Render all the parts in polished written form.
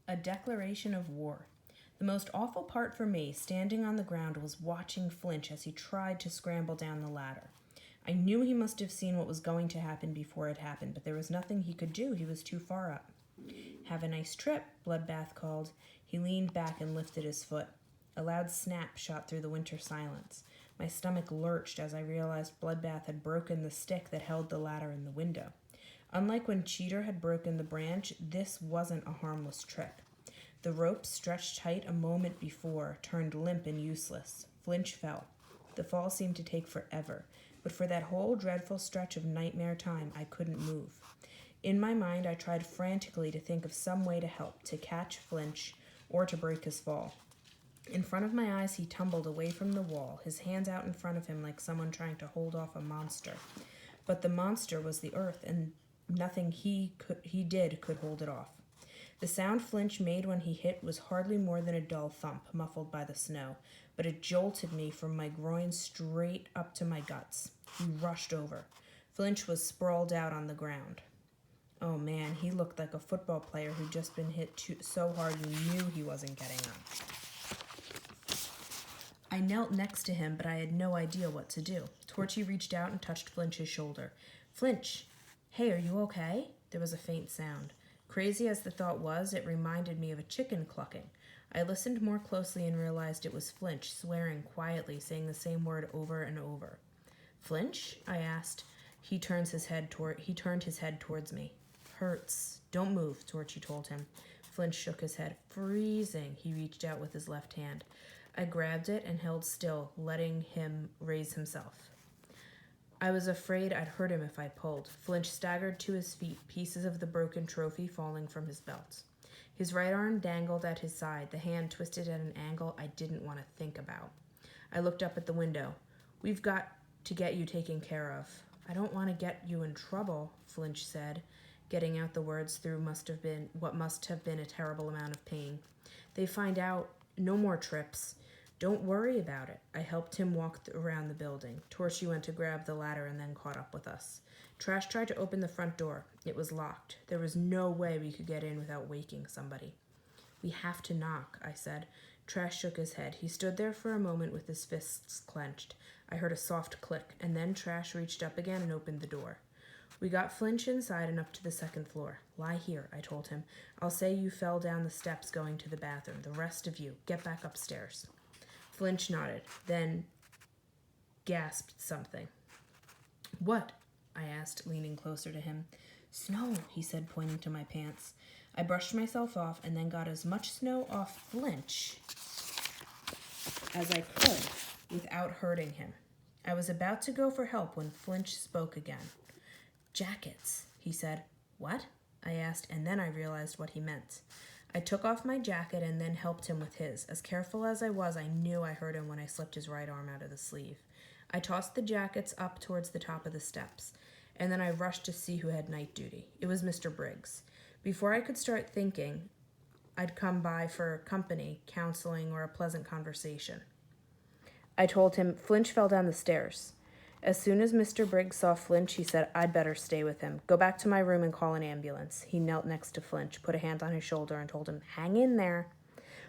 A declaration of war. The most awful part for me, standing on the ground, was watching Flinch as he tried to scramble down the ladder. I knew he must have seen what was going to happen before it happened, but there was nothing he could do. He was too far up. "Have a nice trip," Bloodbath called. He leaned back and lifted his foot. A loud snap shot through the winter silence. My stomach lurched as I realized Bloodbath had broken the stick that held the ladder in the window. Unlike when Cheater had broken the branch, this wasn't a harmless trick. The rope, stretched tight a moment before, turned limp and useless. Flinch fell. The fall seemed to take forever, but for that whole dreadful stretch of nightmare time, I couldn't move. In my mind, I tried frantically to think of some way to help, to catch Flinch, or to break his fall. In front of my eyes, he tumbled away from the wall, his hands out in front of him like someone trying to hold off a monster. But the monster was the earth, and nothing he did could hold it off. The sound Flinch made when he hit was hardly more than a dull thump, muffled by the snow, but it jolted me from my groin straight up to my guts. He rushed over. Flinch was sprawled out on the ground. Oh man, he looked like a football player who'd just been hit so hard he knew he wasn't getting up. I knelt next to him, but I had no idea what to do. Torchy reached out and touched Flinch's shoulder. "Flinch! Hey, are you okay?" There was a faint sound. Crazy as the thought was, it reminded me of a chicken clucking. I listened more closely and realized it was Flinch, swearing quietly, saying the same word over and over. "Flinch?" I asked. He turned his head towards me. "Hurts. Don't move," Torchy told him. Flinch shook his head. "Freezing." He reached out with his left hand. I grabbed it and held still, letting him raise himself. I was afraid I'd hurt him if I pulled. Flinch staggered to his feet, pieces of the broken trophy falling from his belt. His right arm dangled at his side, the hand twisted at an angle I didn't want to think about. I looked up at the window. "We've got to get you taken care of." "I don't want to get you in trouble," Flinch said, getting out the words through what must have been a terrible amount of pain. "They find out. No more trips." "Don't worry about it." I helped him walk around the building. Torchy went to grab the ladder and then caught up with us. Trash tried to open the front door. It was locked. There was no way we could get in without waking somebody. "We have to knock," I said. Trash shook his head. He stood there for a moment with his fists clenched. I heard a soft click, and then Trash reached up again and opened the door. We got Flinch inside and up to the second floor. "Lie here," I told him. "I'll say you fell down the steps going to the bathroom. The rest of you, get back upstairs." Flinch nodded, then gasped something. "What?" I asked, leaning closer to him. "Snow," he said, pointing to my pants. I brushed myself off and then got as much snow off Flinch as I could without hurting him. I was about to go for help when Flinch spoke again. "Jackets," he said. "What?" I asked, and then I realized what he meant. I took off my jacket and then helped him with his. As careful as I was, I knew I hurt him when I slipped his right arm out of the sleeve. I tossed the jackets up towards the top of the steps, and then I rushed to see who had night duty. It was Mr. Briggs. Before I could start thinking, I'd come by for company, counseling, or a pleasant conversation. I told him, "Flinch fell down the stairs." As soon as Mr. Briggs saw Flinch, he said, "I'd better stay with him. Go back to my room and call an ambulance." He knelt next to Flinch, put a hand on his shoulder, and told him, "Hang in there."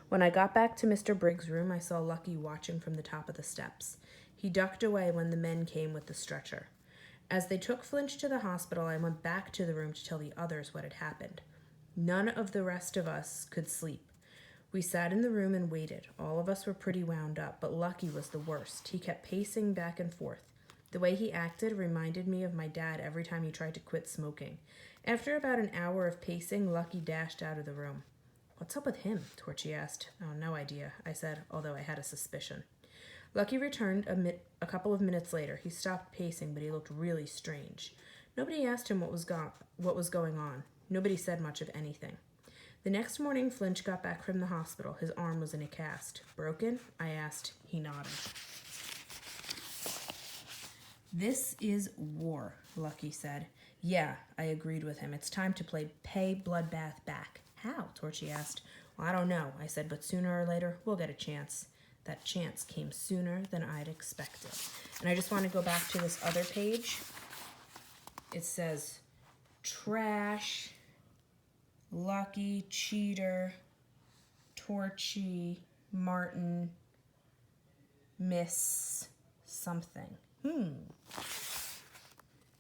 When I got back to Mr. Briggs' room, I saw Lucky watching from the top of the steps. He ducked away when the men came with the stretcher. As they took Flinch to the hospital, I went back to the room to tell the others what had happened. None of the rest of us could sleep. We sat in the room and waited. All of us were pretty wound up, but Lucky was the worst. He kept pacing back and forth. The way he acted reminded me of my dad every time he tried to quit smoking. After about an hour of pacing, Lucky dashed out of the room. "What's up with him?" Torchy asked. "Oh, no idea," I said, although I had a suspicion. Lucky returned a couple of minutes later. He stopped pacing, but he looked really strange. Nobody asked him what was going on. Nobody said much of anything. The next morning, Flinch got back from the hospital. His arm was in a cast. "Broken?" I asked. He nodded. "This is war," Lucky said. "Yeah," I agreed with him. "It's time to pay Bloodbath back." "How?" Torchy asked. "Well, I don't know," I said, "but sooner or later, we'll get a chance." That chance came sooner than I'd expected. And I just want to go back to this other page. It says, Trash, Lucky, Cheater, Torchy, Martin, Miss something.